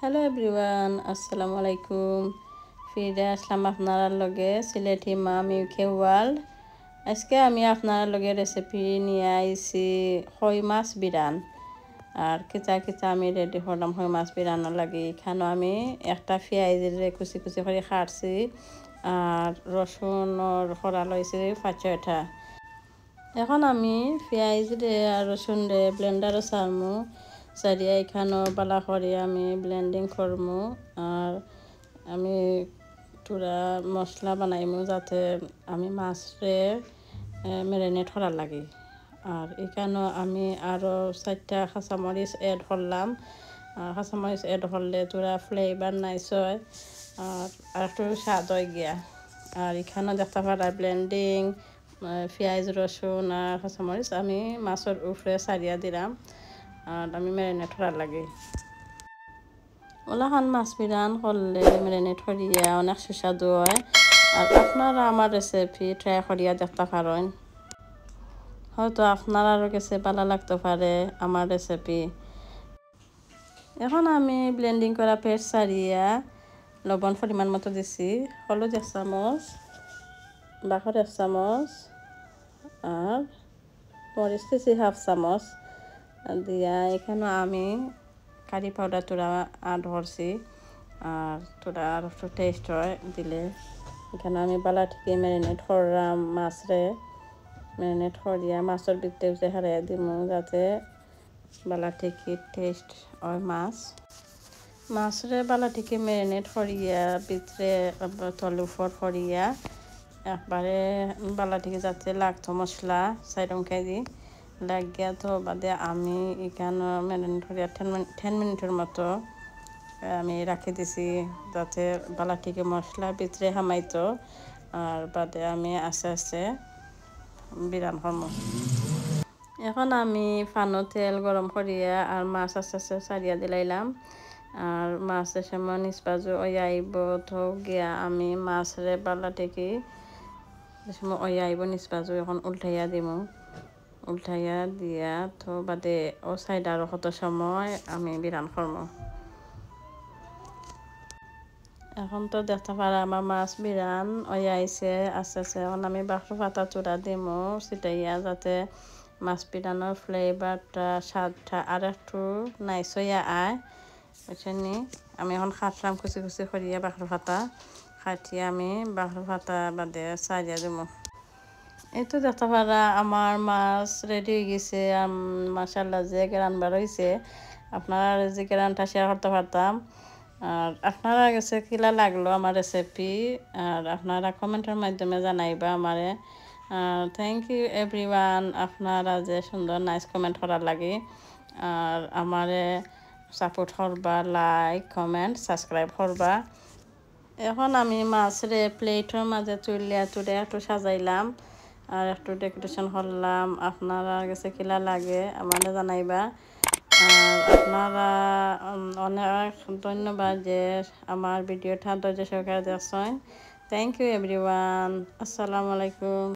Hello everyone, আসসালামু আলাইকুম। ফিরে আসলাম আপনার লগে সিলেটি মাম ইউকে ওয়ার্ল্ড। আজকে আমি আপনার লগে রেসিপি নিয়ে আইছি হই মাছ বিরান। আর কিতা কিতা আমি রেডি করলাম হই মাছ বিরানোর লাগে। এখানে আমি একটা পেঁয়াজের কুচি কুচি করে কাটছি আর রসুনের খরা লইছি 5-6টা। এখন আমি পেঁয়াজ রে আর রসুন রে ব্লেন্ডারও সারমু সারিয়া এখানেও বালা করে আমি ব্লেন্ডিং করমু। আর আমি পুরা মশলা বানাইমু যাতে আমি মাছরে ম্যারিনেট করার লাগে। আর এখানেও আমি আরও 4টা কাঁচামরিচ এড করলাম। আর কাঁচামরিচ এড করলে পুরা ফ্লেভার নাইস হয় আর একটু স্বাদ হয় গিয়া। আর এখানেও দেখতে পারা ব্লেন্ডিং পেঁয়াজ রসুন আর কাঁচামরিচ আমি মাছের উপরে সারিয়া দিলাম আর আমি ম্যারিনেট করার লাগে। ওলাখান মাছ বিরান করলে ম্যারিনেট করিয়া অনেক সুস্বাদু হয়। আর আপনারা আমার রেসিপি ট্রাই করিয়া দেখতে পারেন, হয়তো আপনার আরও কাছে ভালো লাগতে পারে আমার রেসিপি। এখন আমি ব্লেন্ডিং করা পেস্ট সারিয়া লবণ পরিমাণ মতো দিছি, হলুদ 1 চামচ, বাখর 1 চামচ আর মরিচ দিছি 1/2 চামচ দিয়া এখানে আমি কারি পাউডার তোরা অ্যাড করছি। আর তোরা আর একটু টেস্ট হয় দিলে এখানে আমি বালা থেকে ম্যারিনেট করলাম মাছরে। ম্যারিনেট করিয়া মাছের ভিতরে যে হারাইয়া দিমু যাতে বালা থেকে টেস্ট হয় মাছরে বালা থেকে ম্যারিনেট করিয়া ভিতরে তলুফর করিয়া একবারে বালা থেকে যাতে লাগতো মশলা সাইডম খাই লাগিয়া তো বাদে আমি এখানে ম্যারিনেট করিয়া 10 মিনিটের মতো আমি রাখি দিছি যাতে বালা থেকে মশলা ভিতরে হামাইতো। আর বাদে আমি আস্তে আস্তে বিরান করবো। এখন আমি ফানো তেল গরম করিয়া আর মাছ আস্তে আস্তে সারিয়া দিলাইলাম। আর মাছের সময় নিষ্পাজু ওই আইব তো গিয়া আমি মাছরে বালা থেকে সময় ওই আইব নিষ্পাজু এখন উল্টাইয়া দিমু। উল্টাইয়া দিয়া তো বাদে ও সাইড আরও কত সময় আমি বিরান করবো। এখন তো দেখতে পারা আমার মাছ বিরান ওই আইছে আস্তে আস্তে। এখন আমি বাখর পাতা চূড়া দিমু ছিটাইয়া যাতে মাছ বিরানোর ফ্লেভারটা স্বাদটা আর একটু নাইস হইয়া আয় বুঝছেনি। আমি এখন খাটলাম কুচি কুচি করিয়া বাখর পাতা খাটিয়ে আমি বাখর পাতা বাদে সারিয়া দিমু। এই তো দেখতে পারা আমার মাছ রেডি হয়ে গেছে। মাশাআল্লাহ যে গ্রান বার হয়েছে, আপনারা যে গ্রানটা শেয়ার করতে পারতাম। আর আপনারা কাছে কিলা লাগলো আমার রেসিপি আর আপনারা কমেন্টের মাধ্যমে জানাইবা আমারে। থ্যাংক ইউ এভরিওয়ান, আপনারা যে সুন্দর নাইস কমেন্ট করার লাগে। আর আমারে সাপোর্ট করবা, লাইক কমেন্ট সাবস্ক্রাইব করবা। এখন আমি মাছরে প্লেটের মাঝে তুলে একটু সাজাইলাম আর একটু ডেকোরেশন করলাম। আপনারা কাছে কিলা লাগে আমারে জানাইবা। আর আপনারা অনেক ধন্যবাদ যে আমার ভিডিওটা ধৈর্য সহকারে দেখছেন। থ্যাংক ইউ এভরিওয়ান, আসসালামু আলাইকুম।